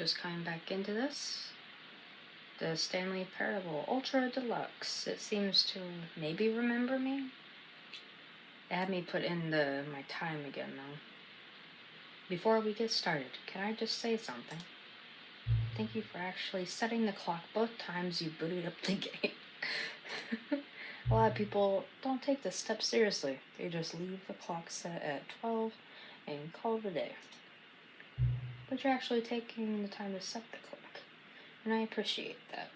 just coming back into this. The Stanley Parable Ultra Deluxe. It seems to maybe remember me. It had me put in my time again though. Before we get started, can I just say something? Thank you for actually setting the clock both times you booted up the game. A lot of people don't take this step seriously. They just leave the clock set at 12 and call it a day. But you're actually taking the time to set the clock, and I appreciate that.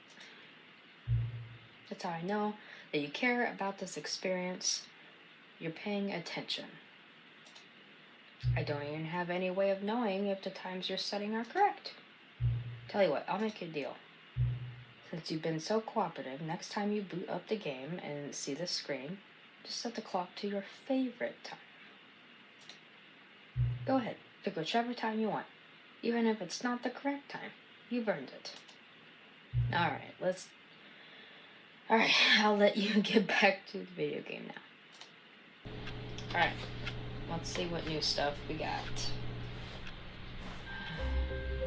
That's how I know that you care about this experience. You're paying attention. I don't even have any way of knowing if the times you're setting are correct. Tell you what, I'll make a deal. Since you've been so cooperative, next time you boot up the game and see the screen, just set the clock to your favorite time. Go ahead, pick whichever time you want. Even if it's not the correct time, you've earned it. Alright, I'll let you get back to the video game now. Alright, let's see what new stuff we got.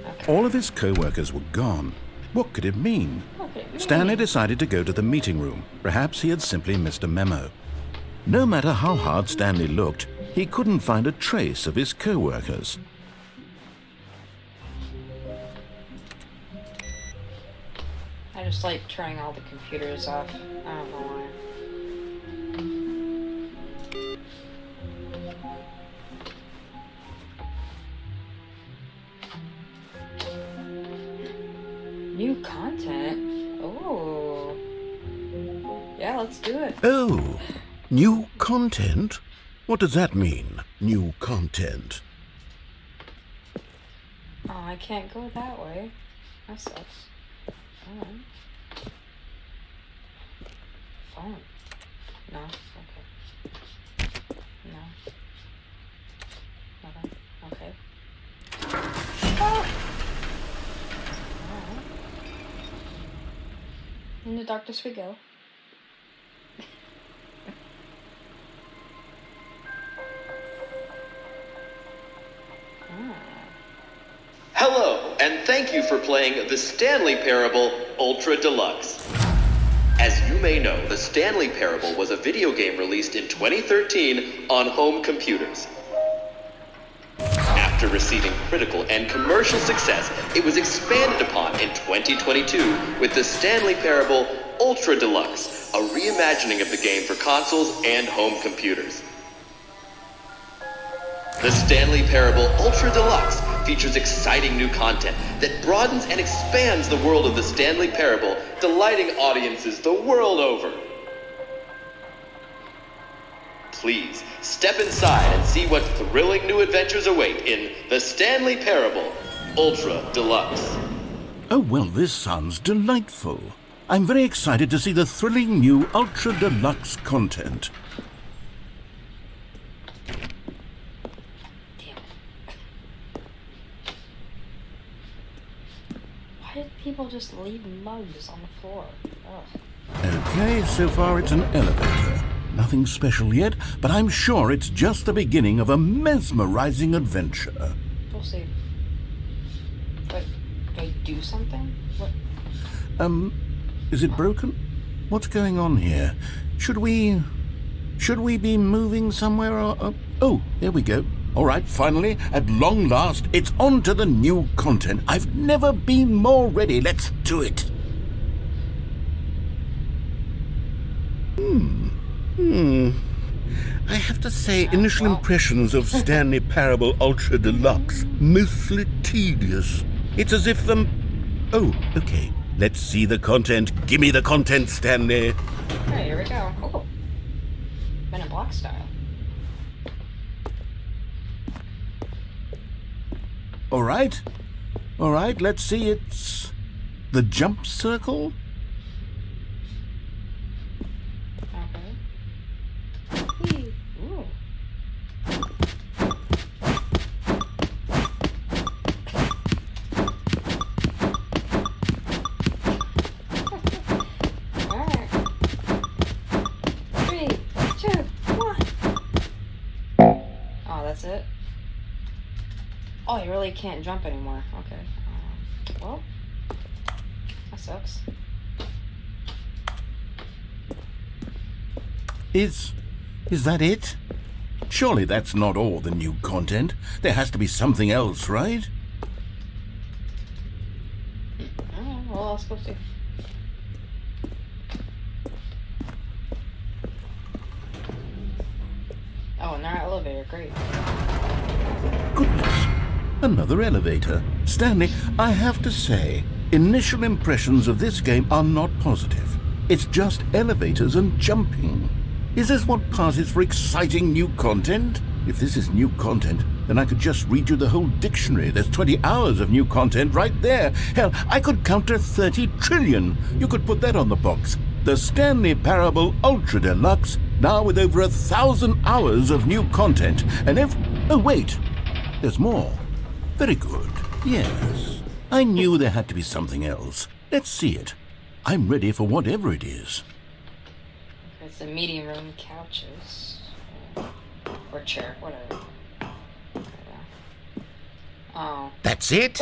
Okay. All of his co-workers were gone. What could it mean? Stanley decided to go to the meeting room. Perhaps he had simply missed a memo. No matter how hard Stanley looked, he couldn't find a trace of his co-workers. I just like turning all the computers off. I don't know why. New content? Oh. Yeah, let's do it. Oh, new content? What does that mean, new content? Oh, I can't go that way. That sucks. Phone. No. Okay. No. Nothing. Okay. Oh! Alright. In the darkness we go. Hello, and thank you for playing the Stanley Parable Ultra Deluxe. As you may know, the Stanley Parable was a video game released in 2013 on home computers. After receiving critical and commercial success, it was expanded upon in 2022 with the Stanley Parable Ultra Deluxe, a reimagining of the game for consoles and home computers. The Stanley Parable Ultra Deluxe features exciting new content that broadens and expands the world of the Stanley Parable, delighting audiences the world over. Please, step inside and see what thrilling new adventures await in the Stanley Parable Ultra Deluxe. Oh, well, this sounds delightful. I'm very excited to see the thrilling new Ultra Deluxe content. Why did people just leave mugs on the floor? Ugh. Okay, so far it's an elevator. Nothing special yet, but I'm sure it's just the beginning of a mesmerizing adventure. We'll see. But, do I do something? What? Is it broken? What's going on here? Should we be moving somewhere or... Oh, here we go. All right, finally, at long last, it's on to the new content. I've never been more ready. Let's do it. I have to say, initial impressions of Stanley Parable Ultra Deluxe, mostly tedious. It's as if Oh, okay. Let's see the content. Give me the content, Stanley. Okay, here we go. Oh. Men in Black style. All right, let's see. It's the jump circle. Okay. Ooh. Alright. 3, 2, 1. Oh, that's it? Oh, you really can't jump anymore. Okay. Well, that sucks. Is that it? Surely that's not all the new content. There has to be something else, right? Alright, well, let's go see. Oh, and our elevator, great. Goodness, another elevator. Stanley, I have to say, initial impressions of this game are not positive. It's just elevators and jumping. Is this what passes for exciting new content? If this is new content, then I could just read you the whole dictionary. There's 20 hours of new content right there. Hell, I could count to 30 trillion. You could put that on the box. The Stanley Parable Ultra Deluxe, now with over 1,000 hours of new content. And oh, wait. There's more. Very good. Yes. I knew there had to be something else. Let's see it. I'm ready for whatever it is. It's the meeting room couches. Or chair, whatever. Oh. That's it?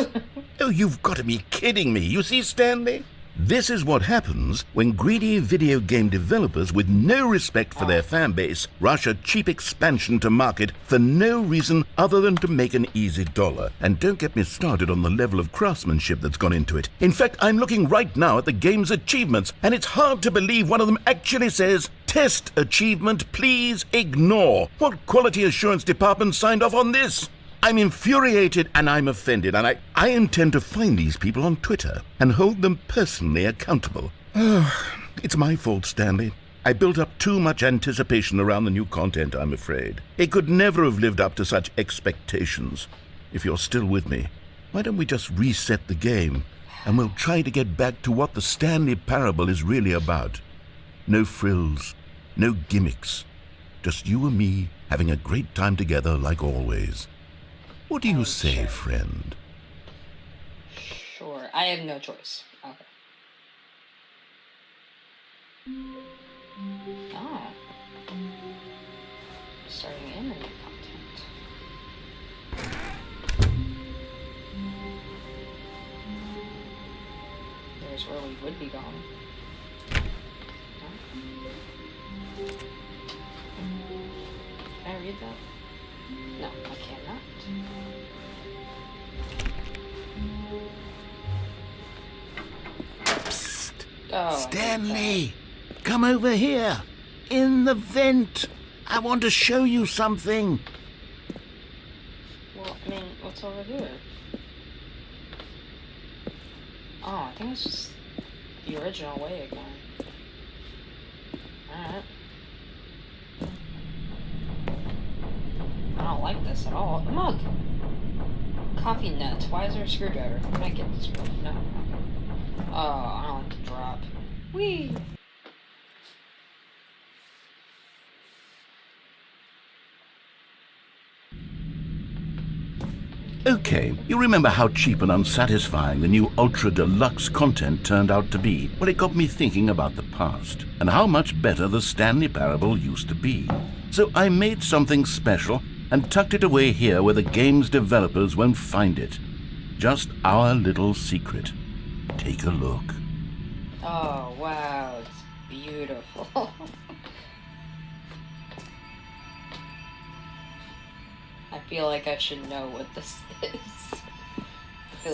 Oh, you've got to be kidding me. You see, Stanley? This is what happens when greedy video game developers with no respect for their fan base rush a cheap expansion to market for no reason other than to make an easy dollar. And don't get me started on the level of craftsmanship that's gone into it. In fact, I'm looking right now at the game's achievements, and it's hard to believe one of them actually says, "Test achievement, please ignore." What quality assurance department signed off on this? I'm infuriated and I'm offended, and I intend to find these people on Twitter and hold them personally accountable. It's my fault, Stanley. I built up too much anticipation around the new content, I'm afraid. It could never have lived up to such expectations. If you're still with me, why don't we just reset the game and we'll try to get back to what the Stanley Parable is really about. No frills, no gimmicks. Just you and me having a great time together like always. What do you say, sure. friend? Sure, I have no choice. Okay. Oh. Starting internet content. There's where we would be going. Can I read that? No, I cannot. Psst! Oh, Stanley! Come over here! In the vent! I want to show you something! well, I mean, what's over here? Oh, I think it's just the original way again. Alright. I don't like this at all. A mug! Coffee nuts. Why is there a screwdriver? Can I get this one? No. Okay. Oh, I don't like to drop. Whee! Okay, you remember how cheap and unsatisfying the new Ultra Deluxe content turned out to be? Well, it got me thinking about the past and how much better the Stanley Parable used to be. So I made something special and tucked it away here where the game's developers won't find it. Just our little secret. Take a look. Oh, wow. It's beautiful. I feel like I should know what this is.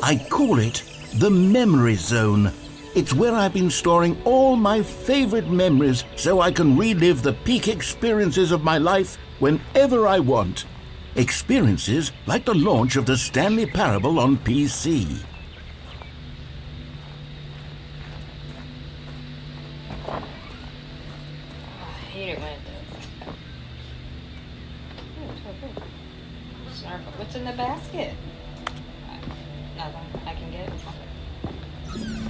I call it the Memory Zone. It's where I've been storing all my favorite memories so I can relive the peak experiences of my life whenever I want. Experiences like the launch of the Stanley Parable on PC. I hate it when it does. Ooh, it's okay. Snarf. What's in the basket? Nothing I can get.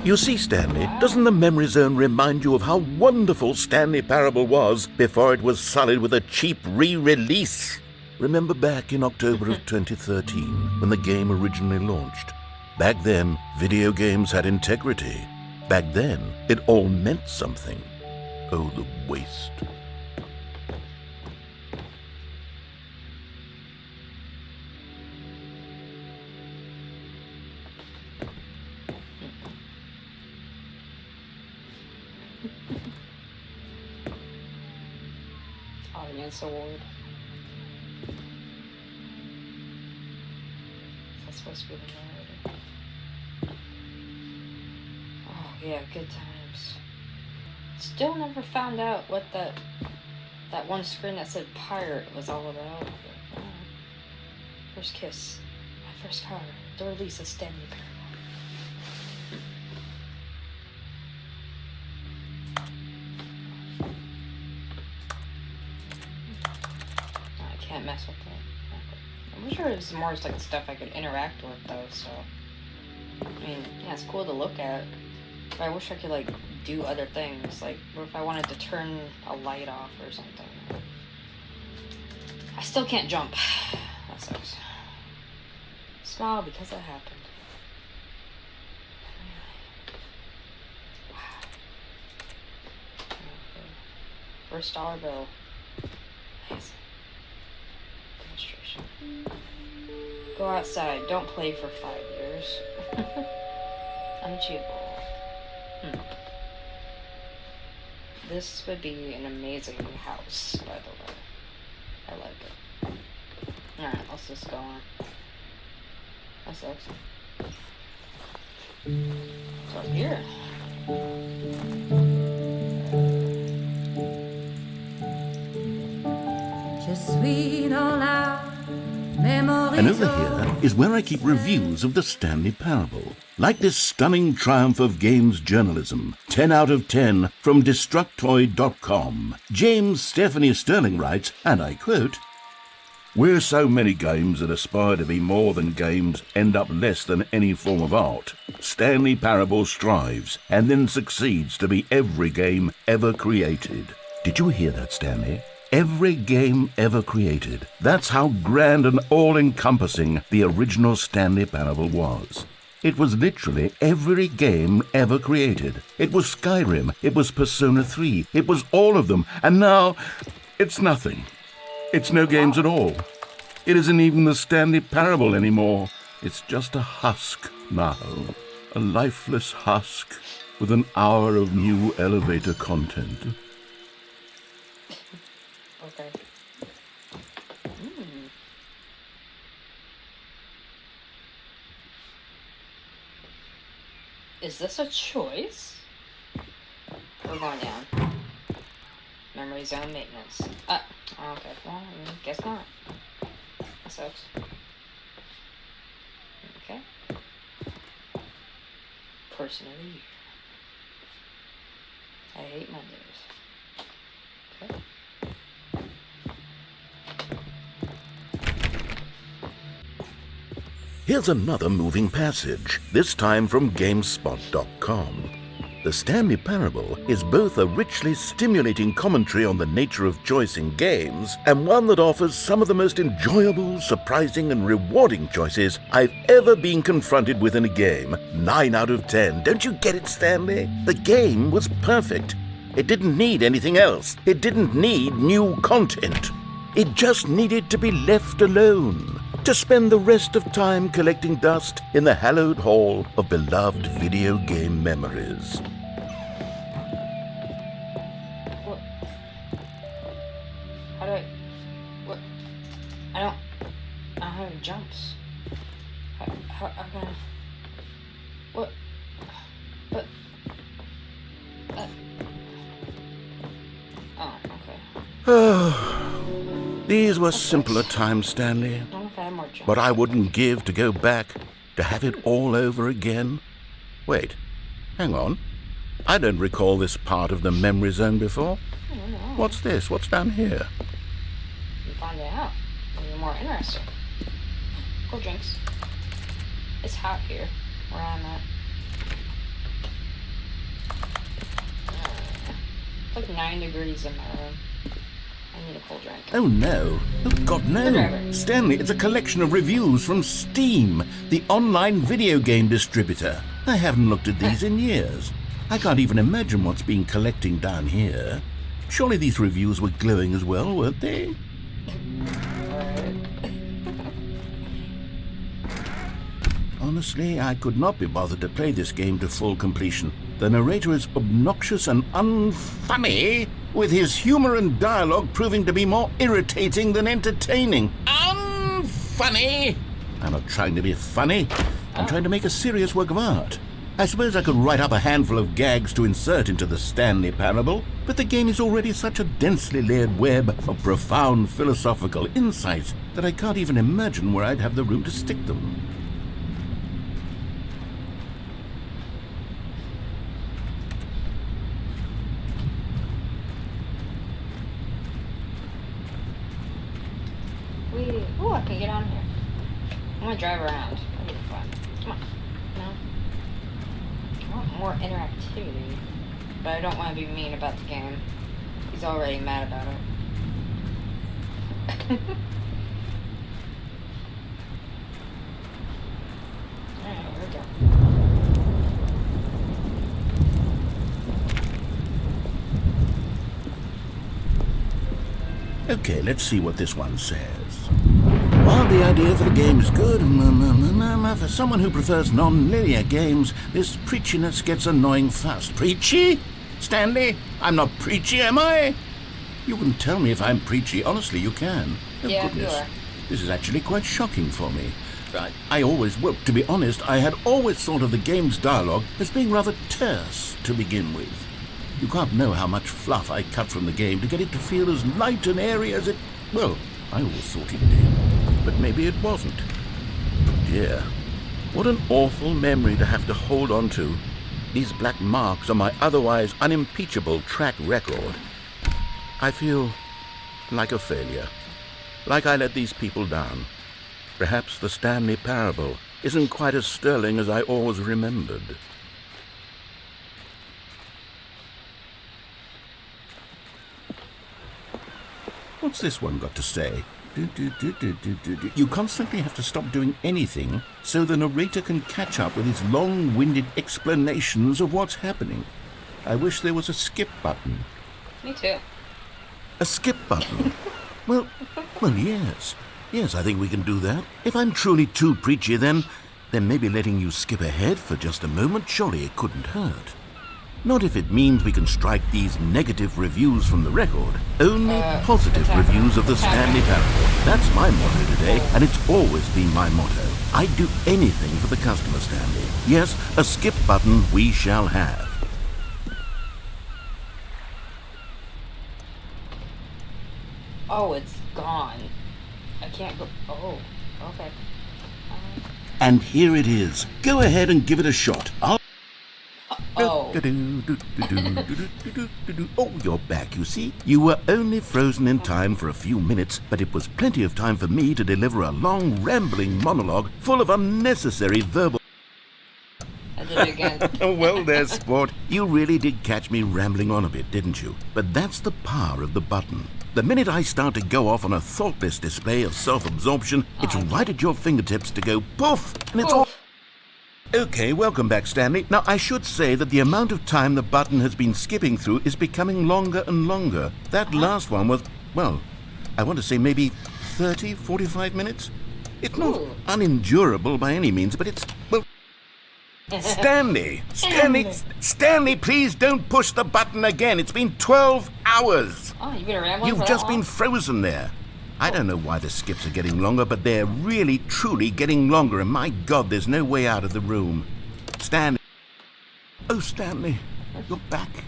You see, Stanley, doesn't the Memory Zone remind you of how wonderful Stanley Parable was before it was sullied with a cheap re-release? Remember back in October of 2013, when the game originally launched? Back then, video games had integrity. Back then, it all meant something. Oh, the waste. Audience award. That's supposed to be the narrator. Oh yeah, good times. Still never found out what that one screen that said pirate was all about. But, first kiss, my first car, the release of Stanley Parable. I can't mess with that. I'm sure it's more like stuff I could interact with though, so I mean, yeah, it's cool to look at. But I wish I could like do other things, like what if I wanted to turn a light off or something. I still can't jump. That sucks. Smile because it happened. Wow. Okay. First dollar bill. Nice. Demonstration. Go outside. Don't play for 5 years. Unachievable. This would be an amazing house, by the way. I like it. Alright, let's just go on. That sucks. What's up here? And over here is where I keep reviews of the Stanley Parable. Like this stunning triumph of games journalism, 10 out of 10 from Destructoid.com. James Stephanie Sterling writes, and I quote, "Where so many games that aspire to be more than games end up less than any form of art, Stanley Parable strives and then succeeds to be every game ever created." Did you hear that, Stanley? Every game ever created. That's how grand and all-encompassing the original Stanley Parable was. It was literally every game ever created. It was Skyrim, it was Persona 3, it was all of them, and now it's nothing. It's no games at all. It isn't even the Stanley Parable anymore. It's just a husk now. A lifeless husk with an hour of new elevator content. Okay. Is this a choice? We're going down. Memory zone maintenance. Okay. Well, I guess not. That sucks. Okay. Person of the year. I hate Mondays. Okay. Here's another moving passage, this time from GameSpot.com. The Stanley Parable is both a richly stimulating commentary on the nature of choice in games and one that offers some of the most enjoyable, surprising, and rewarding choices I've ever been confronted with in a game. 9 out of 10. Don't you get it, Stanley? The game was perfect. It didn't need anything else. It didn't need new content. It just needed to be left alone, to spend the rest of time collecting dust in the hallowed hall of beloved video game memories. What? How do I... What? I don't have any jumps. How can I... What? But... Oh, okay. These were simpler times, Stanley. But I wouldn't give to go back, to have it all over again. Wait, hang on. I don't recall this part of the memory zone before. What's this? What's down here? You find it out. It'll be more interesting. Go drinks. It's hot here, where I'm at. It's like 9 degrees in my room. I need a cold drink. Oh no. Oh God, no. Stanley, it's a collection of reviews from Steam, the online video game distributor. I haven't looked at these in years. I can't even imagine what's been collecting down here. Surely these reviews were glowing as well, weren't they? Honestly, I could not be bothered to play this game to full completion. The narrator is obnoxious and unfunny, with his humor and dialogue proving to be more irritating than entertaining. Unfunny! I'm not trying to be funny. I'm trying to make a serious work of art. I suppose I could write up a handful of gags to insert into the Stanley Parable, but the game is already such a densely layered web of profound philosophical insights that I can't even imagine where I'd have the room to stick them. Oh, I can get on here. I'm gonna drive around. That'll be fun. Come on. No. I want more interactivity, but I don't want to be mean about the game. He's already mad about it. Alright, here we go. Okay, let's see what this one says. While the idea for the game is good, for someone who prefers non-linear games, this preachiness gets annoying fast. Preachy? Stanley? I'm not preachy, am I? You can tell me if I'm preachy. Honestly, you can. Oh, Yeah, goodness. you are. This is actually quite shocking for me. Well, to be honest, I had always thought of the game's dialogue as being rather terse to begin with. You can't know how much fluff I cut from the game to get it to feel as light and airy as it... Well, I always thought it did, but maybe it wasn't. Dear, what an awful memory to have to hold on to. These black marks on my otherwise unimpeachable track record. I feel like a failure, like I let these people down. Perhaps the Stanley Parable isn't quite as sterling as I always remembered. What's this one got to say? You constantly have to stop doing anything so the narrator can catch up with his long-winded explanations of what's happening. I wish there was a skip button. Me too. A skip button? Well, yes. Yes, I think we can do that. If I'm truly too preachy, then maybe letting you skip ahead for just a moment, surely it couldn't hurt. Not if it means we can strike these negative reviews from the record. Only positive reviews of the Stanley Parable. That's my motto today, and it's always been my motto. I'd do anything for the customer, Stanley. Yes, a skip button we shall have. Oh, it's gone. I can't go... Oh, okay. And here it is. Go ahead and give it a shot. Oh. Oh, you're back, you see. You were only frozen in time for a few minutes, but it was plenty of time for me to deliver a long, rambling monologue full of unnecessary verbal... I did it again. Well, there, sport. You really did catch me rambling on a bit, didn't you? But that's the power of the button. The minute I start to go off on a thoughtless display of self-absorption, it's right at your fingertips to go poof, and it's all... Okay, welcome back, Stanley. Now, I should say that the amount of time the button has been skipping through is becoming longer and longer. That last one was, well, I want to say maybe 30, 45 minutes? It's not unendurable by any means, but it's, well... Stanley, please don't push the button again. It's been 12 hours. Oh, you've been rambling. You've just been frozen there. I don't know why the skips are getting longer, but they're really, truly getting longer, and my God, there's no way out of the room. Stanley. Oh, Stanley, you're back.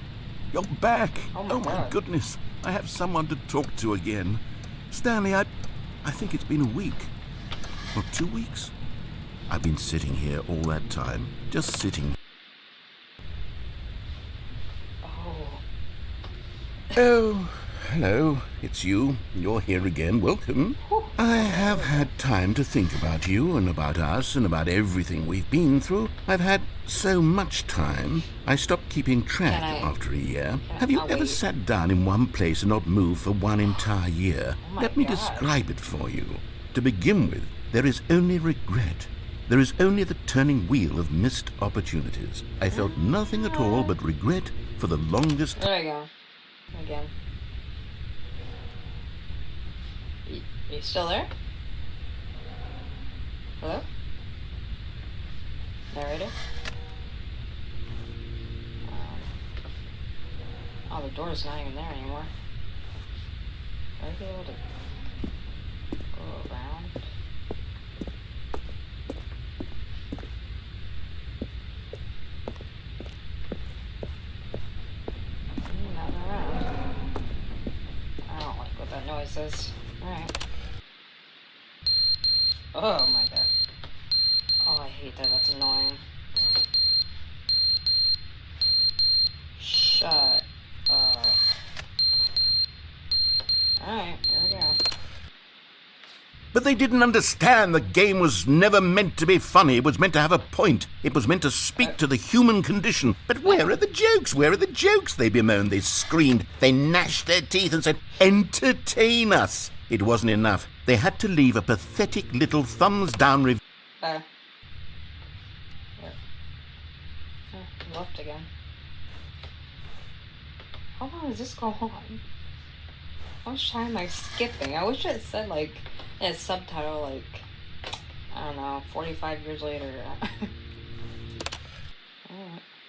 You're back. Oh my goodness. I have someone to talk to again. Stanley, I think it's been a week. Or 2 weeks. I've been sitting here all that time, just sitting. Oh, hello, it's you. You're here again. Welcome. I have had time to think about you and about us and about everything we've been through. I've had so much time, I stopped keeping track after a year. Have you ever sat down in one place and not moved for one entire year? Let me describe it for you. To begin with, there is only regret. There is only the turning wheel of missed opportunities. I felt nothing at all but regret for the longest... There we go. Again. You still there? Hello? Narrator? door's not even there anymore. Would I be able to go around? Nothing around. I don't like what that noise is. Alright. Oh my god. Oh, I hate that. That's annoying. Shut up. Alright, here we go. But they didn't understand the game was never meant to be funny. It was meant to have a point. It was meant to speak to the human condition. But where are the jokes? Where are the jokes? They bemoaned, they screamed, they gnashed their teeth and said, entertain us. It wasn't enough. They had to leave a pathetic little thumbs-down review. Left again. How long does this go on? How much time am I skipping? I wish it said, like, in a subtitle, like, I don't know, 45 years later.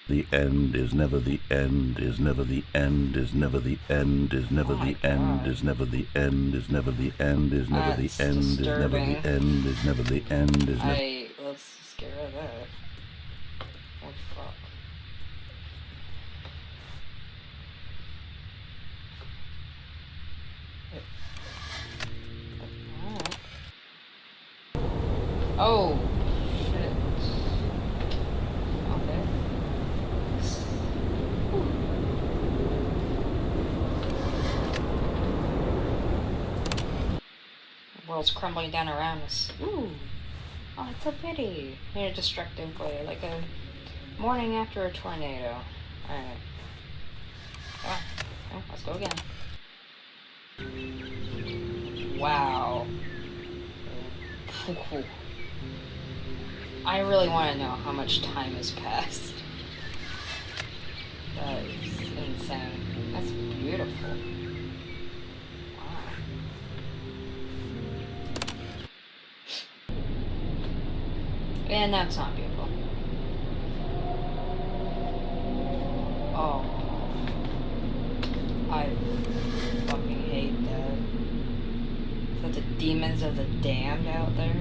The end is never the end, is never the end, is never the end, is never the end, is never the end, is never the end, is never the end, is never the end, is never the end, is never. Let's just get rid of that. What the fuck? Oh, shit. Okay. The world's crumbling down around us. Ooh. Oh, it's so pretty. In a destructive way, like a morning after a tornado. Alright. Oh, let's go again. Wow. I really want to know how much time has passed. That is insane. That's beautiful. Wow. And that's not beautiful. Oh. I fucking hate that. Is that the demons of the damned out there?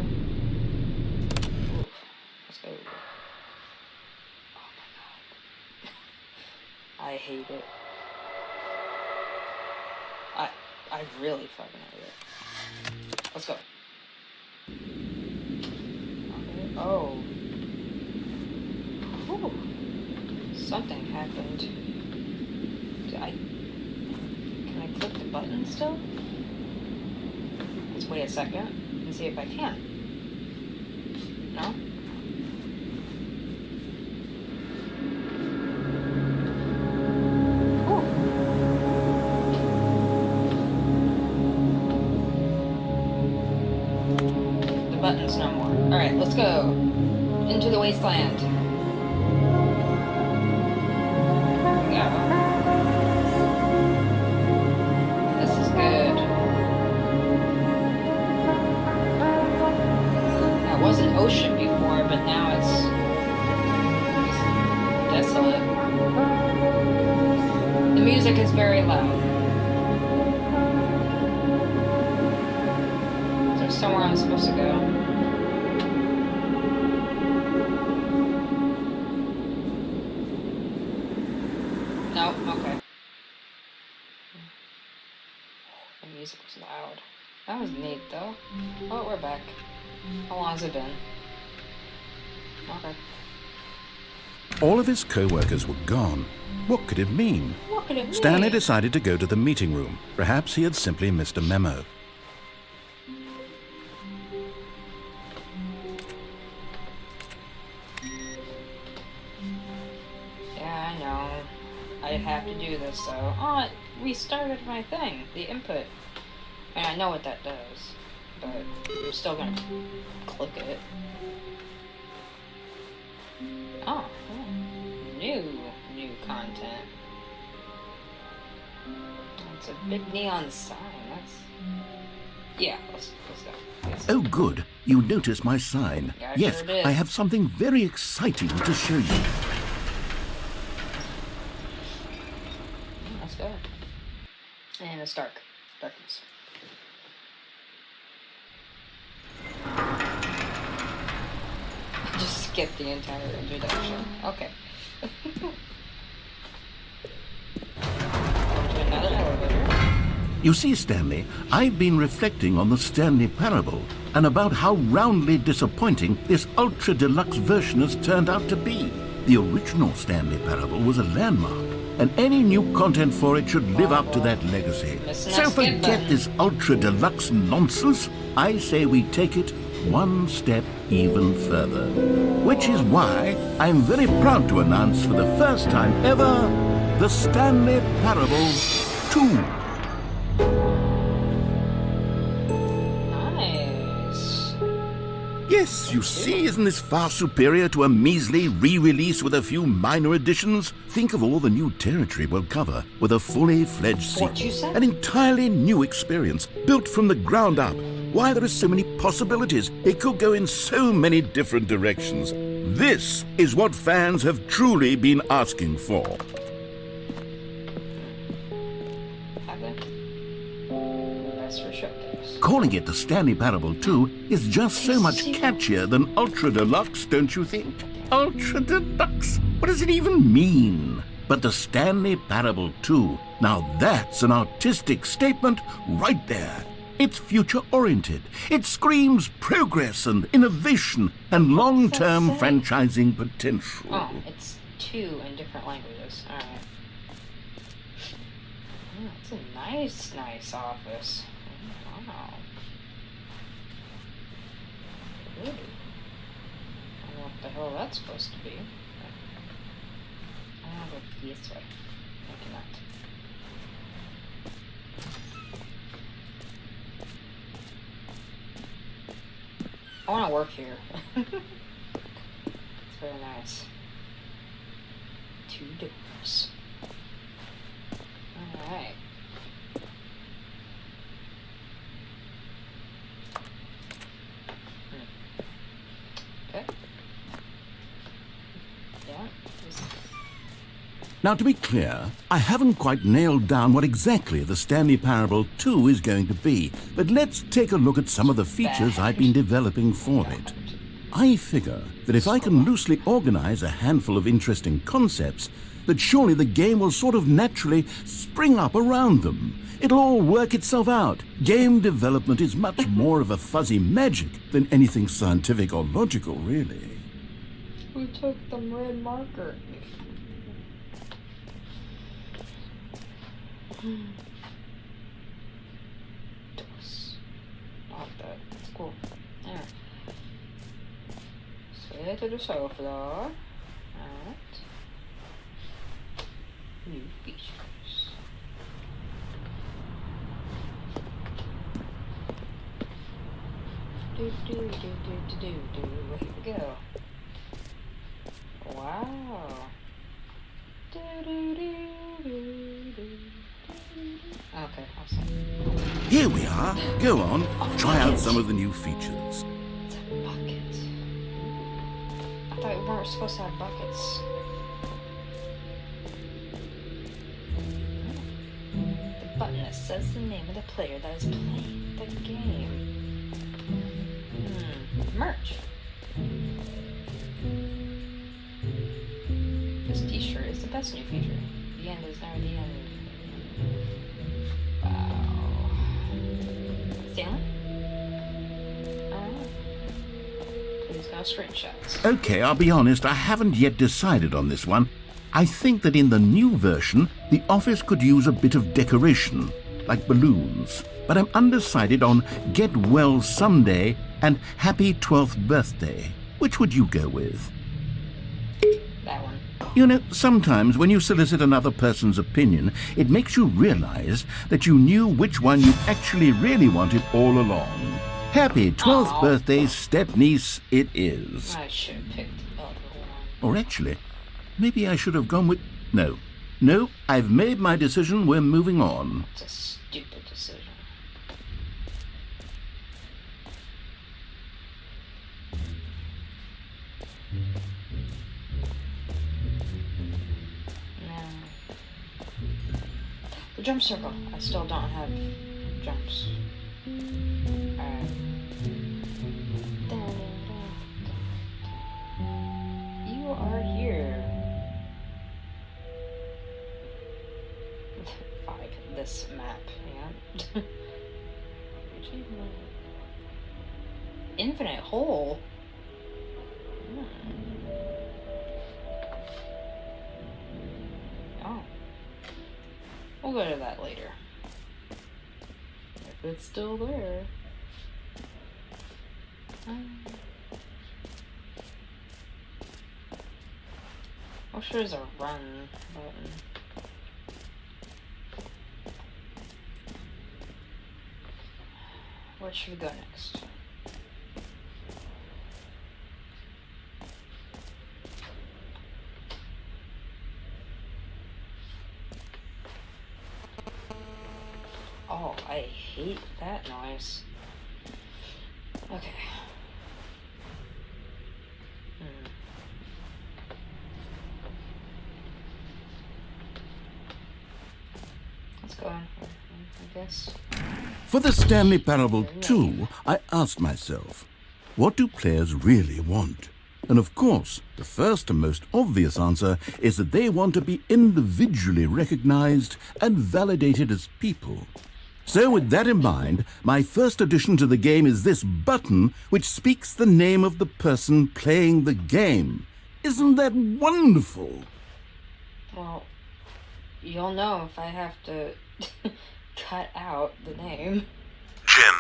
Oof. Let's go. Oh my god. I hate it. I really fucking hate it. Let's go. Okay. Oh. Whew. Something happened. Can I click the button still? Let's wait a second and see if I can. No? Ooh. The button's no more. Alright, let's go. Into the wasteland. Ocean before, but now it's desolate. The music is very loud. Is there somewhere I'm supposed to go? No? Okay. The music was loud. That was neat though. Oh, we're back. How long has it been? Okay. All of his co-workers were gone. What could it mean? What could it mean? Stanley decided to go to the meeting room. Perhaps he had simply missed a memo. Yeah, I know. I have to do this though. Oh, it restarted my thing. The input. And I know what that does. But you're still gonna click it. Oh, new content. It's a big neon sign. Let's go. Yes. Oh, good. You noticed my sign. Yeah, yes, sure did. I have something very exciting to show you. Let's go. it's dark. Darkness. Just skip the entire introduction. Okay. Another elevator. You see, Stanley, I've been reflecting on the Stanley Parable and about how roundly disappointing this ultra deluxe version has turned out to be. The original Stanley Parable was a landmark, and any new content for it should live up to that legacy. So forget this ultra deluxe nonsense. I say we take it one step even further. Which is why I'm very proud to announce for the first time ever, the Stanley Parable 2. Nice. Yes, you see, isn't this far superior to a measly re-release with a few minor additions? Think of all the new territory we'll cover with a fully fledged What you sequel. said? An entirely new experience, built from the ground up. Why, there are so many possibilities. It could go in so many different directions. This is what fans have truly been asking for. Have they? That's for showcase. Calling it the Stanley Parable 2 is just so much catchier than Ultra Deluxe, don't you think? Ultra Deluxe? What does it even mean? But the Stanley Parable 2, now that's an artistic statement right there. It's future-oriented. It screams progress and innovation and long-term franchising potential. Oh, it's 2 in different languages. Alright. Oh, it's a nice office. Wow. Ooh. I don't know what the hell that's supposed to be. I'll go this way. Maybe not. I want to work here. It's very nice. 2 doors. Alright. Okay. Yeah. Now, to be clear, I haven't quite nailed down what exactly the Stanley Parable 2 is going to be, but let's take a look at some of the features I've been developing for it. I figure that if I can loosely organize a handful of interesting concepts, that surely the game will sort of naturally spring up around them. It'll all work itself out. Game development is much more of a fuzzy magic than anything scientific or logical, really. Who took the red marker? Dos. I like that. It's cool. Yeah. Straight to the sofa. Alright. New features. Do. Here we go. Wow. Okay, awesome. Here we are. Go on, try out some of the new features. It's a bucket. I thought we weren't supposed to have buckets. The button that says the name of the player that is playing the game. Merch. This t-shirt is the best new feature. The end is never the end. Wow. Stanley? Please no screenshots. Okay, I'll be honest, I haven't yet decided on this one. I think that in the new version, the office could use a bit of decoration, like balloons. But I'm undecided on Get Well Someday and Happy 12th Birthday. Which would you go with? That one. You know, sometimes when you solicit another person's opinion, it makes you realize that you knew which one you actually really wanted all along. Happy 12th birthday, step-niece, it is. I should have picked the other one. Or actually, maybe I should have gone with... No, I've made my decision, we're moving on. It's a stupid decision. jump circle. I still don't have jumps. Alright. You are here. 5. This map, yeah. Achievement. Infinite hole. Oh. We'll go to that later. If it's still there. I'm sure there's a run button. Where should we go next? Oh, I hate that noise. Okay. Let's go in here, I guess. For the Stanley Parable 2, I asked myself, what do players really want? And of course, the first and most obvious answer is that they want to be individually recognized and validated as people. So with that in mind, my first addition to the game is this button which speaks the name of the person playing the game. Isn't that wonderful? Well, you'll know if I have to cut out the name. Jim.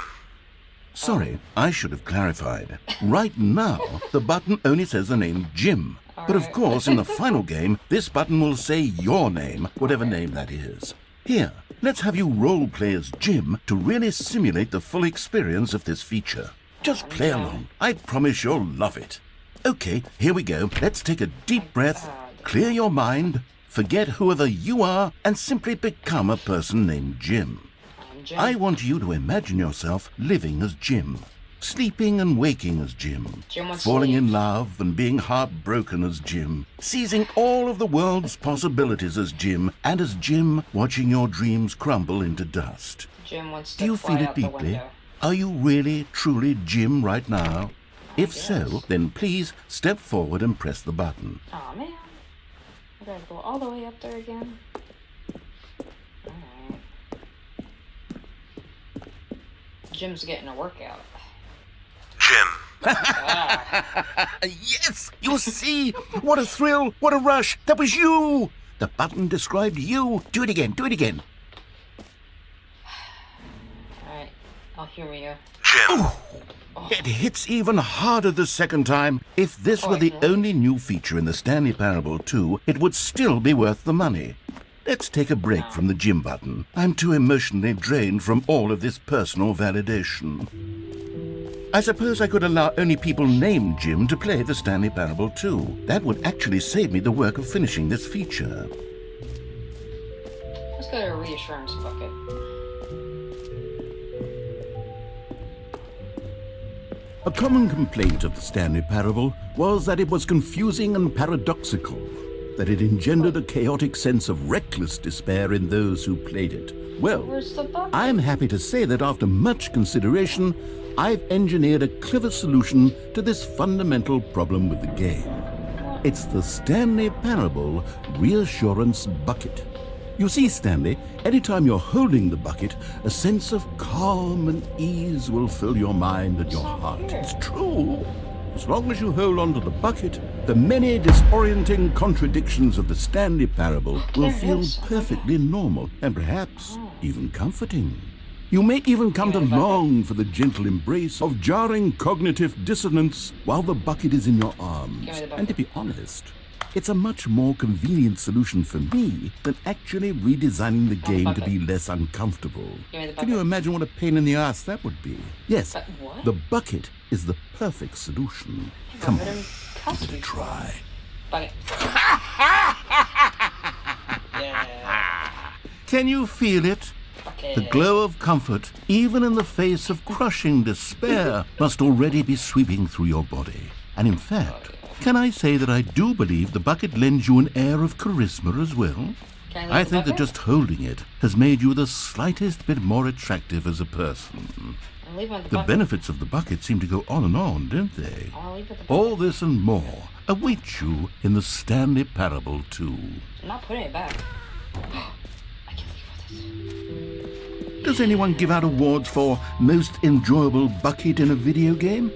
Sorry, I should have clarified. Right now, the button only says the name Jim. But of course, in the final game, this button will say your name, whatever name that is. Here, let's have you role-play as Jim to really simulate the full experience of this feature. Just play along. I promise you'll love it. Okay, here we go. Let's take a deep breath, clear your mind, forget whoever you are, and simply become a person named Jim. I want you to imagine yourself living as Jim, sleeping and waking as Jim, falling in love and being heartbroken as Jim, seizing all of the world's possibilities as Jim, and as Jim watching your dreams crumble into dust. Jim wants to Do you fly feel it out the deeply? window. Are you really, truly Jim right now? If so, then please step forward and press the button. Aw, man. I gotta go all the way up there again. Alright. Jim's getting a workout. Jim. Yes! You see? What a thrill! What a rush! That was you! The button described you. Do it again. Do it again. Alright, I'll humor you. Jim. It hits even harder the second time. If this were the only new feature in the Stanley Parable 2, it would still be worth the money. Let's take a break from the Jim button. I'm too emotionally drained from all of this personal validation. I suppose I could allow only people named Jim to play the Stanley Parable 2. That would actually save me the work of finishing this feature. Let's go to a reassurance bucket. A common complaint of the Stanley Parable was that it was confusing and paradoxical, that it engendered a chaotic sense of reckless despair in those who played it. Well, Where's the bucket? I'm happy to say that after much consideration, I've engineered a clever solution to this fundamental problem with the game. It's the Stanley Parable Reassurance Bucket. You see, Stanley, anytime you're holding the bucket, a sense of calm and ease will fill your mind and your heart. It's true. As long as you hold on to the bucket, the many disorienting contradictions of the Stanley Parable will feel perfectly normal and perhaps even comforting. You may even come to long for the gentle embrace of jarring cognitive dissonance while the bucket is in your arms. And to be honest, it's a much more convenient solution for me than actually redesigning the game to be less uncomfortable. Can you imagine what a pain in the ass that would be? Yes, What? the bucket is the perfect solution. Come on, give it a try. Bucket. Yeah. Can you feel it? Bucket. The glow of comfort, even in the face of crushing despair, must already be sweeping through your body. And in fact, can I say that I do believe the bucket lends you an air of charisma as well? Can I leave the think that bucket? just holding it has made you the slightest bit more attractive as a person. I'll leave it with the The bucket. benefits of the bucket seem to go on and on, don't they? I'll leave it with the bucket. All this and more await you in the Stanley Parable 2. I'm not putting it back. I can leave with it. Does anyone give out awards for most enjoyable bucket in a video game?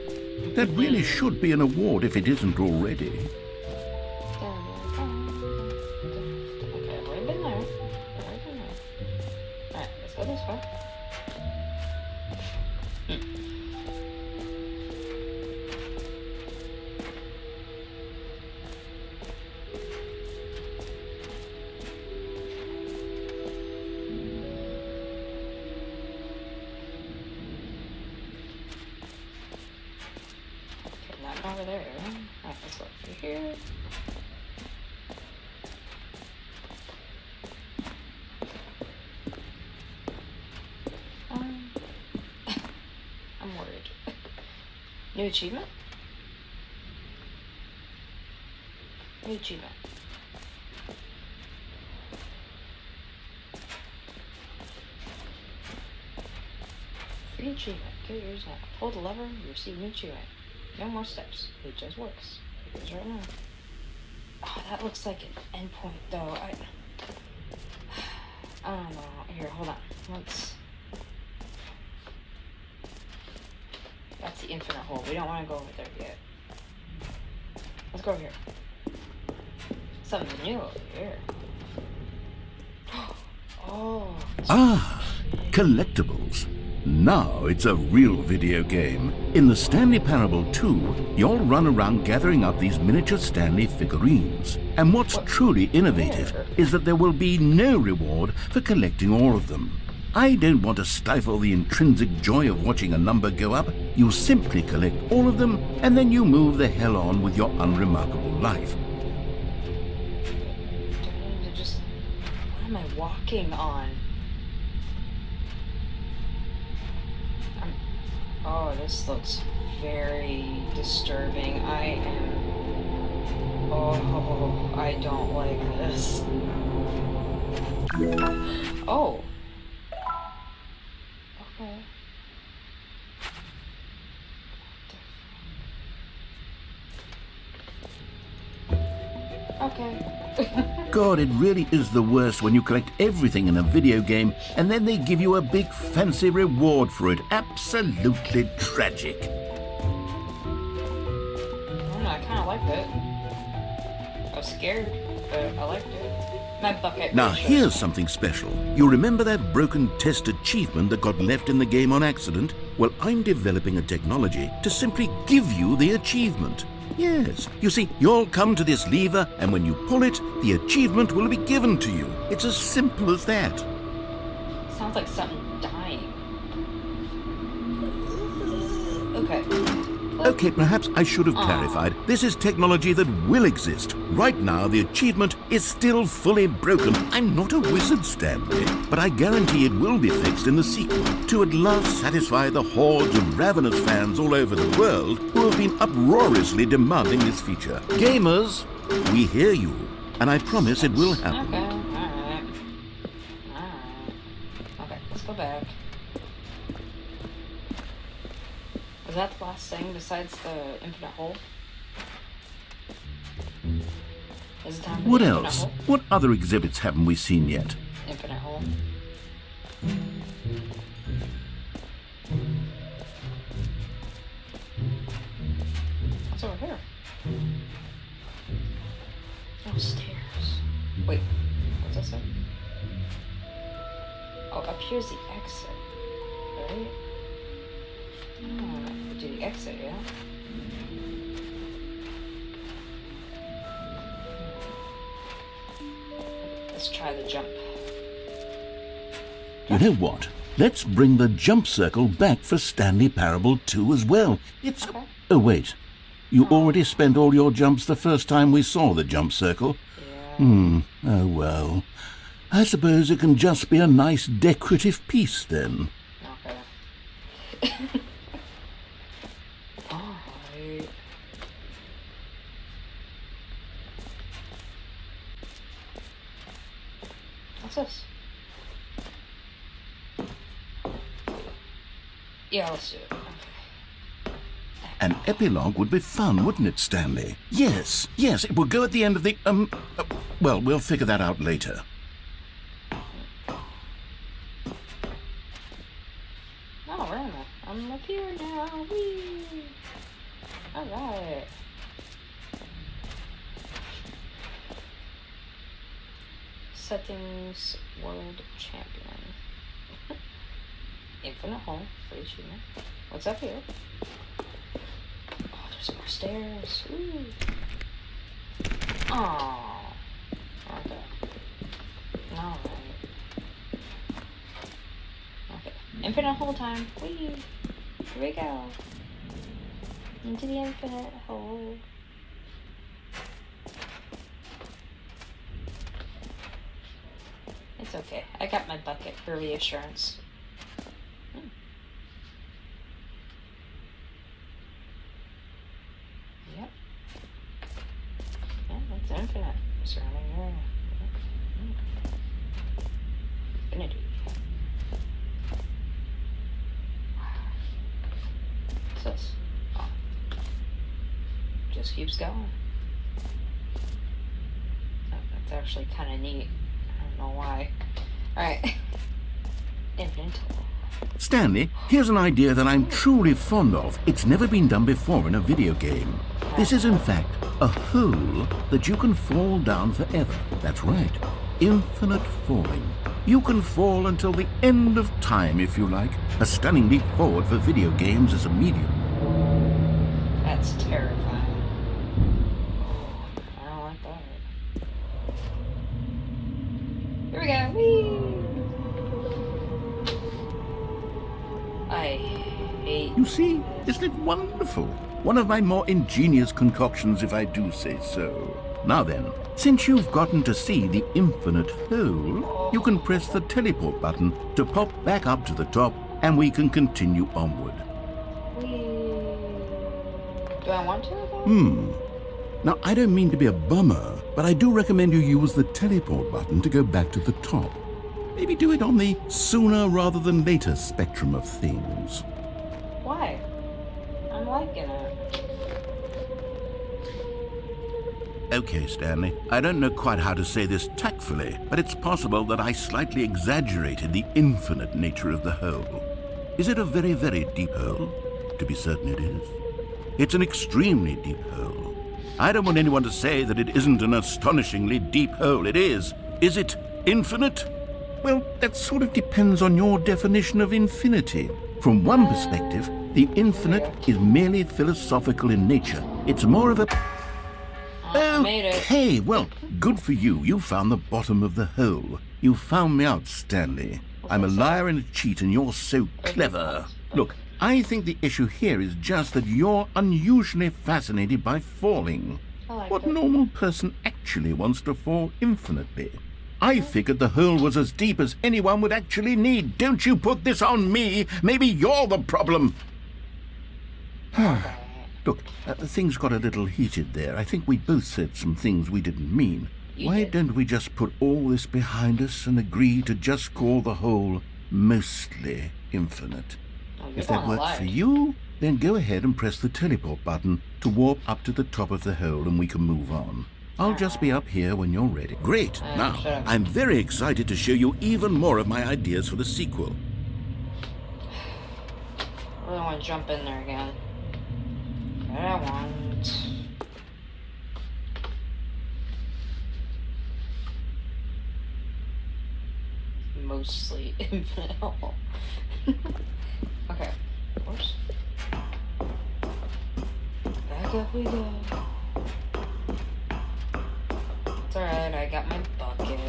That really should be an award if it isn't already. Okay, I've already been there. Alright, let's go this way. Okay, not over there. Alright, let's go through here. I'm worried. New achievement? New achievement. Free achievement. Get yours now. Pull the lever, you receive new achievement. No more steps. It just works. It goes right now. Oh, that looks like an endpoint though. I don't know. Here, hold on. That's the infinite hole. We don't want to go over there yet. Let's go over here. Something new over here. Oh. Ah, collectibles. Now it's a real video game. In the Stanley Parable 2, you'll run around gathering up these miniature Stanley figurines. And what's truly innovative is that there will be no reward for collecting all of them. I don't want to stifle the intrinsic joy of watching a number go up. You simply collect all of them, and then you move the hell on with your unremarkable life. What am I walking on? Oh, this looks very disturbing. Oh, I don't like this. Oh. Okay. Okay. God, it really is the worst when you collect everything in a video game and then they give you a big fancy reward for it. Absolutely tragic. I don't know, I kind of liked it. I was scared, but I liked it. My bucket. Now here's something special. You remember that broken test achievement that got left in the game on accident? Well, I'm developing a technology to simply give you the achievement. Yes, you see, you'll come to this lever, and when you pull it, the achievement will be given to you. It's as simple as that. Sounds like something dying. Okay. Okay, perhaps I should have clarified. This is technology that will exist. Right now, the achievement is still fully broken. I'm not a wizard, Stanley, but I guarantee it will be fixed in the sequel to at last satisfy the hordes of ravenous fans all over the world who have been uproariously demanding this feature. Gamers, we hear you, and I promise it will happen. Okay, alright. Okay, let's go back. Was that the last thing besides the infinite hole? Is it time for What the infinite else? hole? What other exhibits haven't we seen yet? Infinite hole. What's over here? Oh, stairs. Wait, what's that say? Oh, up here's the exit, right? Oh, do the exit, yeah? Let's try the jump. You know what? Let's bring the jump circle back for Stanley Parable 2 as well. It's... Okay. Oh, wait. You already spent all your jumps the first time we saw the jump circle? Yeah. Oh, well. I suppose it can just be a nice decorative piece, then. Okay. Alright. Yeah, let's do it. Okay. An epilogue would be fun, wouldn't it, Stanley? Yes, it will go at the end of the, well, we'll figure that out later. Oh, where am I? I'm up here now. Whee! Alright. Settings, world champion. Infinite hole, free achievement. What's up here? Oh, there's more stairs. Ooh. Oh. Okay. Alright. Okay. Infinite hole time. Whee! Here we go. Into the infinite hole. It's okay. I got my bucket for reassurance. Yep. Yeah, it's infinite. Surrounding area. Infinity. What's this? Oh. Just keeps going. Oh, that's actually kind of neat. I don't know why. Alright. Infinite. Stanley, here's an idea that I'm truly fond of. It's never been done before in a video game. This is, in fact, a hole that you can fall down forever. That's right. Infinite falling. You can fall until the end of time, if you like. A stunning leap forward for video games as a medium. That's terrifying. I don't like that. Here we go. Whee! I hate. You see, isn't it wonderful? One of my more ingenious concoctions, if I do say so. Now then, since you've gotten to see the infinite hole, you can press the teleport button to pop back up to the top, and we can continue onward. Do I want to again? Now, I don't mean to be a bummer, but I do recommend you use the teleport button to go back to the top. Maybe do it on the sooner rather than later spectrum of things. Why? I'm liking it. Okay, Stanley, I don't know quite how to say this tactfully, but it's possible that I slightly exaggerated the infinite nature of the hole. Is it a very, very deep hole? To be certain it is. It's an extremely deep hole. I don't want anyone to say that it isn't an astonishingly deep hole. It is. Is it infinite? Well, that sort of depends on your definition of infinity. From one perspective, the infinite is merely philosophical in nature. It's more of a... Made it. Okay, well, good for you. You found the bottom of the hole. You found me out, Stanley. I'm a liar and a cheat, and you're so clever. Look, I think the issue here is just that you're unusually fascinated by falling. What normal person actually wants to fall infinitely? I figured the hole was as deep as anyone would actually need. Don't you put this on me. Maybe you're the problem. Look, things got a little heated there. I think we both said some things we didn't mean. Why don't we just put all this behind us and agree to just call the hole mostly infinite? If that works for you, then go ahead and press the teleport button to warp up to the top of the hole and we can move on. I'll just be up here when you're ready. Great. Now, I'm very excited to show you even more of my ideas for the sequel. I really want to jump in there again. But I want... mostly infinite hole. Okay. Whoops. Back up we go. It's alright, I got my bucket.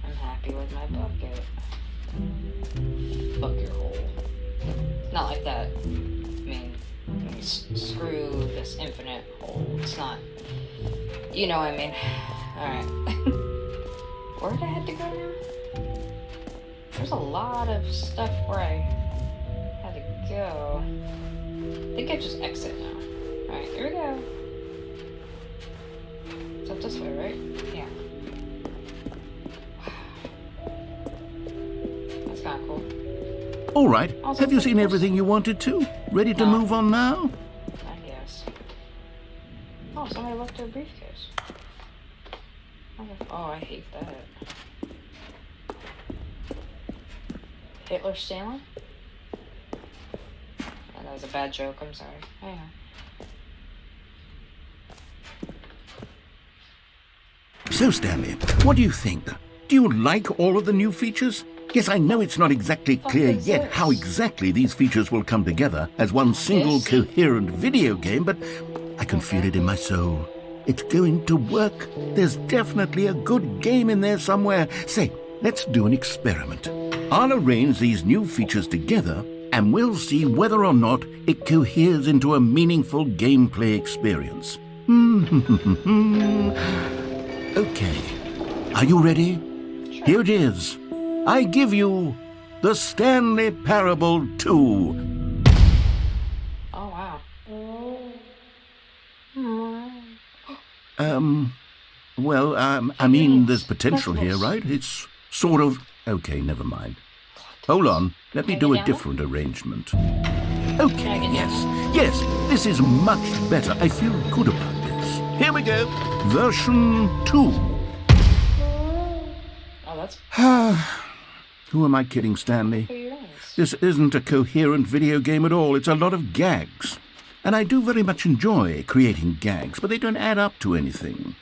I'm happy with my bucket. Fuck your hole. Not like that. I mean, screw this infinite hole. It's not... You know what I mean. Alright. Where did I have to go now? There's a lot of stuff where I had to go. I think I just exit now. Alright, here we go. It's up this way, right? Yeah. Wow. That's kind of cool. All right. Also, Have you it's seen like- everything you wanted to? Ready to No. move on now? I guess. Oh, somebody left their briefcase. Okay. Oh, I hate that. Hitler Stanley? Oh, that was a bad joke, I'm sorry. Hang on. So, Stanley, what do you think? Do you like all of the new features? Yes, I know it's not exactly clear is yet this? how exactly these features will come together as one single This? coherent video game, but I can feel it in my soul. It's going to work. There's definitely a good game in there somewhere. Say, let's do an experiment. I'll arrange these new features together, and we'll see whether or not it coheres into a meaningful gameplay experience. Okay. Are you ready? Sure. Here it is. I give you the Stanley Parable 2. Oh, wow. I mean, there's potential here, right? It's sort of... Okay, never mind. Hold on. Let me Can I do get a down? different arrangement. Can Okay, I get yes, this is much better. I feel good about this. Here we go. Version 2. Oh, that's Who am I kidding, Stanley? who you is. This isn't a coherent video game at all. It's a lot of gags. And I do very much enjoy creating gags, but they don't add up to anything.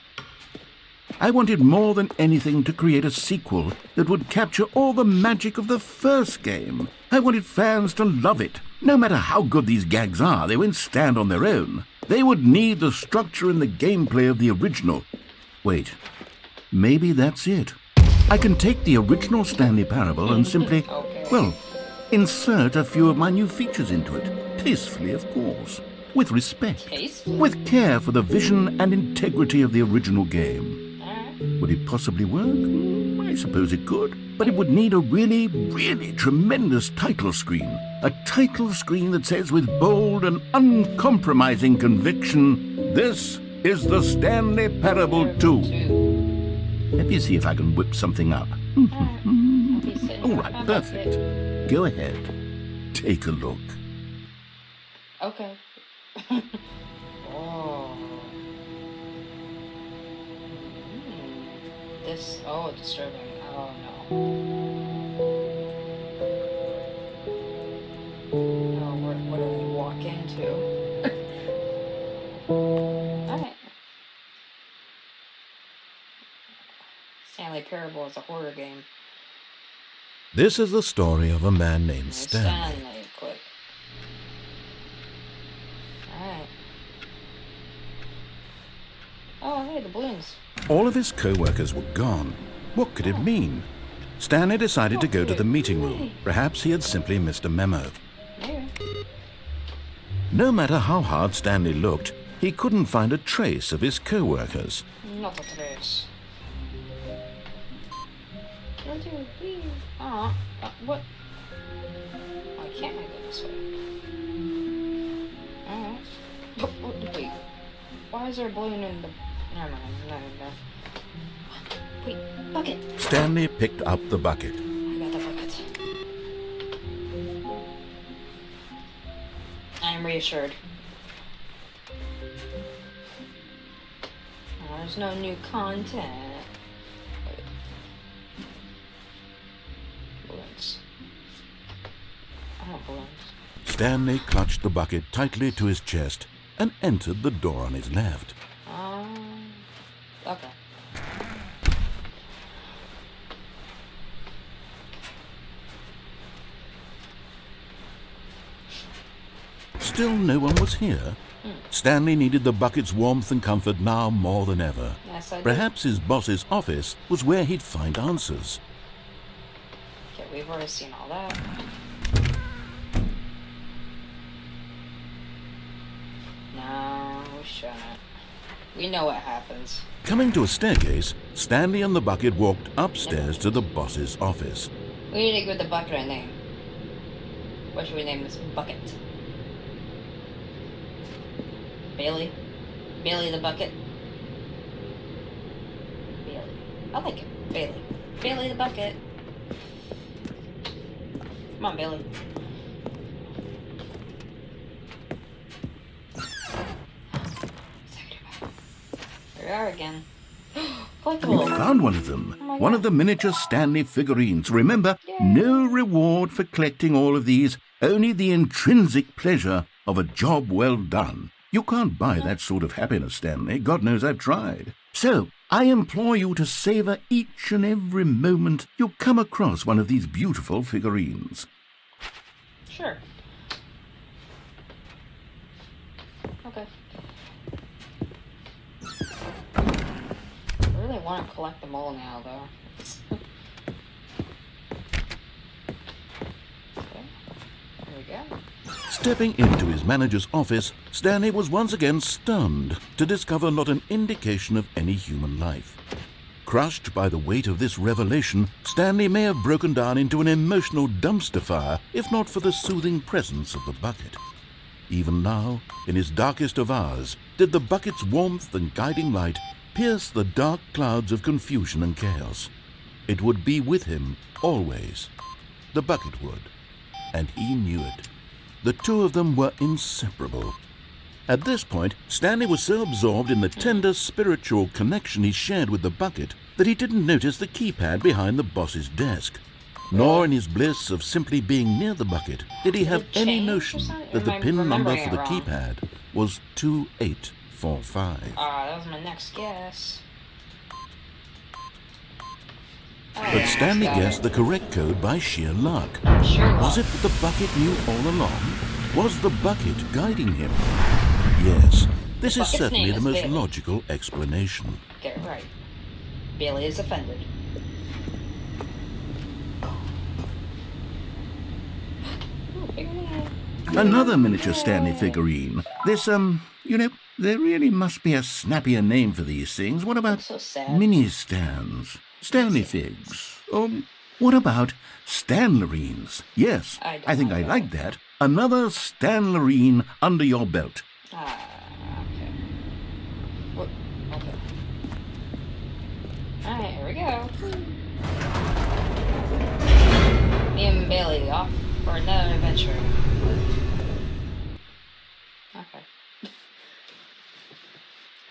I wanted more than anything to create a sequel that would capture all the magic of the first game. I wanted fans to love it. No matter how good these gags are, they won't stand on their own. They would need the structure and the gameplay of the original. Wait, maybe that's it. I can take the original Stanley Parable and simply, Okay. well, insert a few of my new features into it. Tastefully, of course. With respect. Tastefully? With care for the vision and integrity of the original game. Alright. Would it possibly work? I suppose it could. But it would need a really, really tremendous title screen. A title screen that says with bold and uncompromising conviction, "This is the Stanley Parable 2. Let me see if I can whip something up. All right, perfect. Go ahead. Take a look. Okay. Oh. This, disturbing. Oh no. Oh, what do we walk into? Alright. Stanley Parable is a horror game. This is the story of a man named Stanley. Stanley, click. Alright. Oh, hey, the balloons. All of his co-workers were gone. What could it mean? Stanley decided to go to the meeting room. Perhaps he had simply missed a memo. Maybe. No matter how hard Stanley looked, he couldn't find a trace of his co-workers. Not a trace. One, two, three. What? Oh, I can't make it this way. Alright. Wait. Why is there a balloon in the... Never mind. No. Wait, bucket. Stanley picked up the bucket. I got the bucket. I am reassured. Oh, there's no new content. Wait. Balloons. I want balloons. Stanley clutched the bucket tightly to his chest and entered the door on his left. Okay. Still no one was here. Stanley needed the bucket's warmth and comfort now more than ever. Yes, I do. Perhaps his boss's office was where he'd find answers. Okay, we've already seen all that. No, we shouldn't. We know what happens. Coming to a staircase, Stanley and the bucket walked upstairs to the boss's office. We need to give the bucket a name. What should we name this bucket? Bailey? Bailey the bucket? Bailey. I like it. Bailey. Bailey the bucket. Come on, Bailey. There we are again. Collectible. You found one of them. Oh my One God. of the miniature Stanley figurines. Remember, Yay. no reward for collecting all of these, only the intrinsic pleasure of a job well done. You can't buy that sort of happiness, Stanley. God knows I've tried. So, I implore you to savor each and every moment you come across one of these beautiful figurines. Sure. Okay. I really want to collect them all now, though. Okay. There we go. Stepping into his manager's office, Stanley was once again stunned to discover not an indication of any human life. Crushed by the weight of this revelation, Stanley may have broken down into an emotional dumpster fire if not for the soothing presence of the bucket. Even now, in his darkest of hours, did the bucket's warmth and guiding light pierce the dark clouds of confusion and chaos. It would be with him always. The bucket would, and he knew it. The two of them were inseparable. At this point, Stanley was so absorbed in the tender spiritual connection he shared with the bucket that he didn't notice the keypad behind the boss's desk. Nor in his bliss of simply being near the bucket did he have Did it any change or notion something? that Or the am I pin number remembering for the it wrong? keypad was 2845. That was my next guess. But Stanley guessed the correct code by sheer luck. Sure Was it that the bucket knew all along? Was the bucket guiding him? Yes, this is bucket's certainly name the is most Bailey. logical explanation. Get it right. Bailey is offended. Ooh, bigger name. Another miniature Stanley figurine. This, there really must be a snappier name for these things. What about So sad. mini stands? Stanley figs? What about Stanlerines? Yes, I don't I think I know. like that. Another Stanlerine under your belt. Okay. What? Okay. Alright, here we go. Me and Bailey off for another adventure. Okay.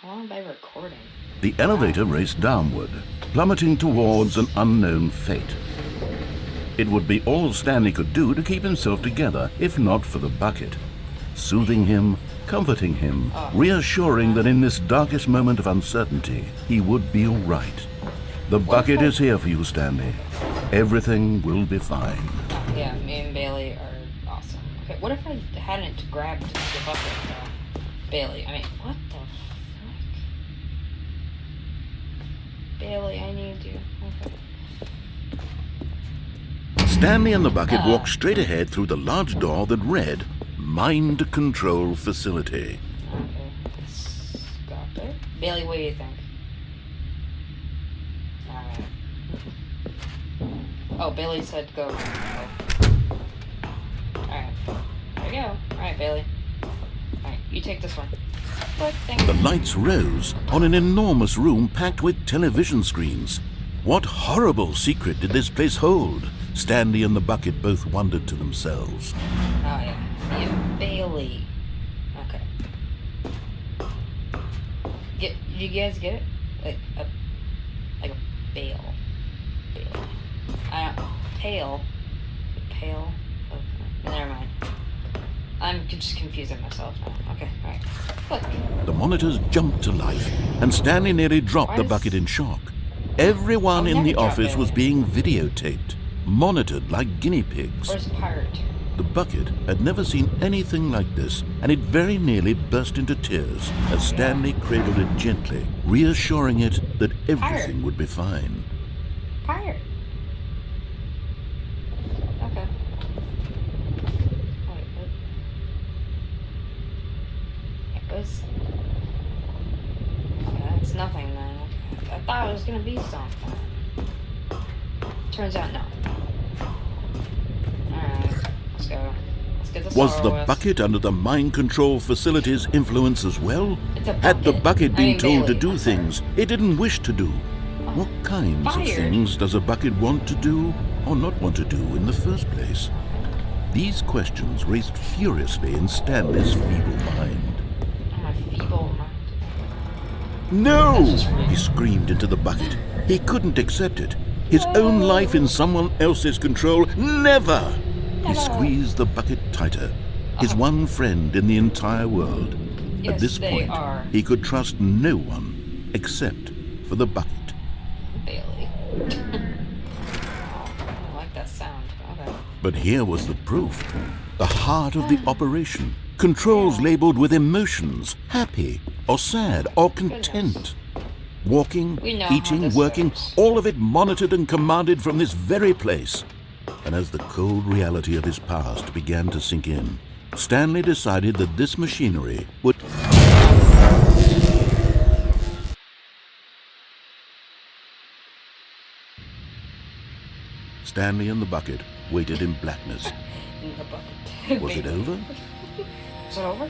How long am I recording? The elevator raced downward, plummeting towards an unknown fate. It would be all Stanley could do to keep himself together, if not for the bucket. Soothing him, comforting him, reassuring that in this darkest moment of uncertainty, he would be all right. The bucket is here for you, Stanley. Everything will be fine. Yeah, me and Bailey are awesome. Okay, what if I hadn't grabbed the bucket, though? Bailey, what the frick? Bailey, I need you. Okay. Stanley and the bucket walked straight ahead through the large door that read, Mind Control Facility. Okay, let's go up there. Bailey, what do you think? Alright. Oh, Bailey said go. Alright. There we go. Alright, Bailey. Alright, you take this one. What thing? The lights rose on an enormous room packed with television screens. What horrible secret did this place hold? Stanley and the bucket both wondered to themselves. Oh, yeah. Me and Bailey. Okay. You guys get it? Like a bale. Bale. Pail. Pail. Oh, never mind. I'm just confusing myself now. Okay, alright. Look. The monitors jumped to life, and Stanley nearly dropped the bucket in shock. Everyone in the office was being videotaped, monitored like guinea pigs. Where's Pirate? The bucket had never seen anything like this, and it very nearly burst into tears as Stanley cradled it gently, reassuring it that everything would be fine. Pirate. Okay. Wait, what? It was... Okay, it's nothing then. I thought it was gonna be something. Turns out no. Alright, let's go. Let's get this Was over the with. bucket under the mind control facility's influence as well? It's a Had the bucket been told to Bailey, do I'm sorry. things it didn't wish to do? What kinds of Fired. things does a bucket want to do or not want to do in the first place? These questions raced furiously in Stanley's feeble mind. Oh, my feeble mind. No! That's just rude. He screamed into the bucket. He couldn't accept it. His own life in someone else's control. Never! He squeezed the bucket tighter. His one friend in the entire world. Yes, At this they point, are. he could trust no one except for the bucket. Bailey. I like that sound. Okay. But here was the proof. The heart of the operation. Controls labeled with emotions. Happy or sad or content. Walking, We know how eating, this working, goes. all of it monitored and commanded from this very place. And as the cold reality of his past began to sink in, Stanley decided that this machinery would... Stanley and the bucket waited in blackness. In the bucket. Was it over? Is it over?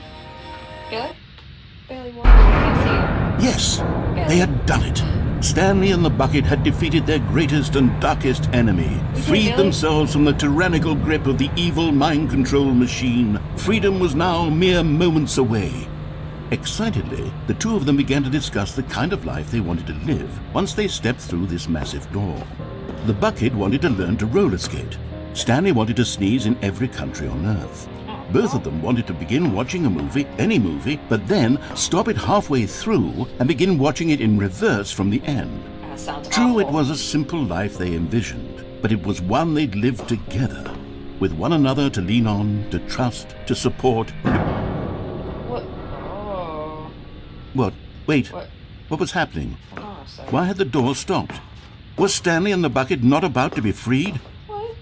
Bailey? Bailey, what? I can't see Yes, they had done it. Stanley and the bucket had defeated their greatest and darkest enemy, freed Billy? themselves from the tyrannical grip of the evil mind control machine. Freedom was now mere moments away. Excitedly, the two of them began to discuss the kind of life they wanted to live once they stepped through this massive door. The bucket wanted to learn to roller skate. Stanley wanted to sneeze in every country on Earth. Both of them wanted to begin watching a movie, any movie, but then stop it halfway through and begin watching it in reverse from the end. it. That sounds True, it awful. was a simple life they envisioned, but it was one they'd lived together, with one another to lean on, to trust, to support. What? Oh. What? Wait, What? what was happening? Hold on a second. Why had the door stopped? Was Stanley and the bucket not about to be freed? What?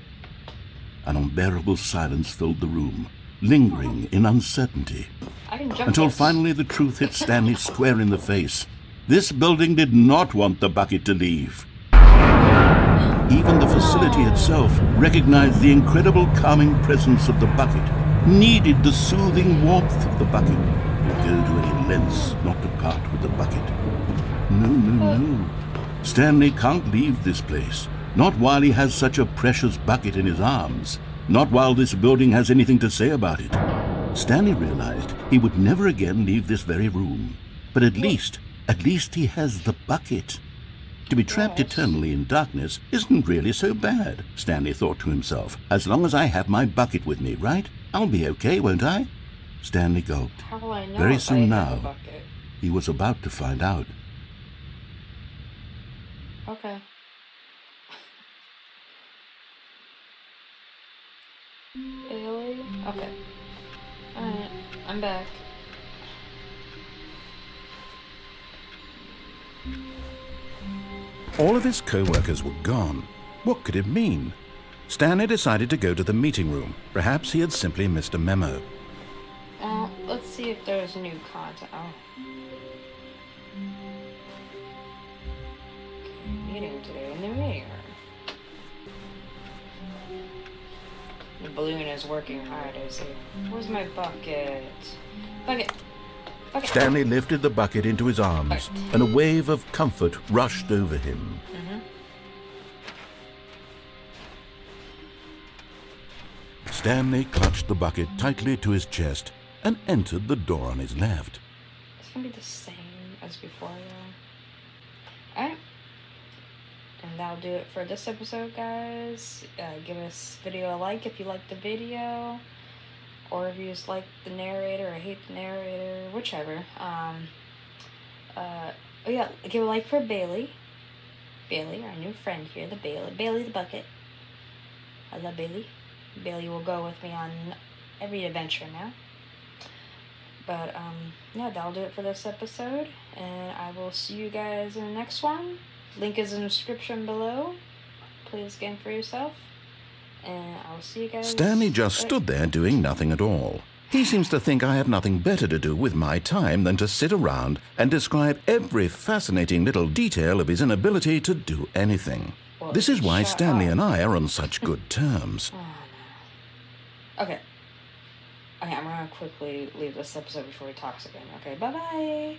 An unbearable silence filled the room, lingering in uncertainty, I can jump until this. finally the truth hit Stanley square in the face. This building did not want the bucket to leave. Even the facility itself recognized the incredible calming presence of the bucket, needed the soothing warmth of the bucket, would go to any lengths not to part with the bucket. No. Stanley can't leave this place, not while he has such a precious bucket in his arms, not while this building has anything to say about it. Stanley realized he would never again leave this very room, but at least he has the bucket. To be trapped eternally in darkness isn't really so bad, Stanley thought to himself. As long as I have my bucket with me, right? I'll be okay, won't I? Stanley gulped. How will I know Very if soon I have a now. bucket? He was about to find out. Okay. Bailey? Okay. Alright, I'm back. All of his co-workers were gone. What could it mean? Stanley decided to go to the meeting room. Perhaps he had simply missed a memo. Let's see if there's new content. Oh. Okay, meeting today in the meeting room. The balloon is working hard, I see. Where's my bucket? Bucket! Bucket! Stanley lifted the bucket into his arms, and a wave of comfort rushed over him. Stanley clutched the bucket tightly to his chest and entered the door on his left. It's gonna be the same as before, though. Alright. And that'll do it for this episode, guys. Give this video a like if you liked the video. Or if you just like the narrator or hate the narrator, whichever. Oh yeah, give a like for Bailey. Bailey, our new friend here, the Bailey the bucket. I love Bailey. Bailey will go with me on every adventure now. But, yeah, that'll do it for this episode. And I will see you guys in the next one. Link is in the description below. Play this game for yourself. And I'll see you guys. Stanley just stood there doing nothing at all. He seems to think I have nothing better to do with my time than to sit around and describe every fascinating little detail of his inability to do anything. Well, This is why shut Stanley up. and I are on such good terms. Oh, no. Okay. Okay, I'm gonna quickly leave this episode before he talks again. Okay, bye-bye.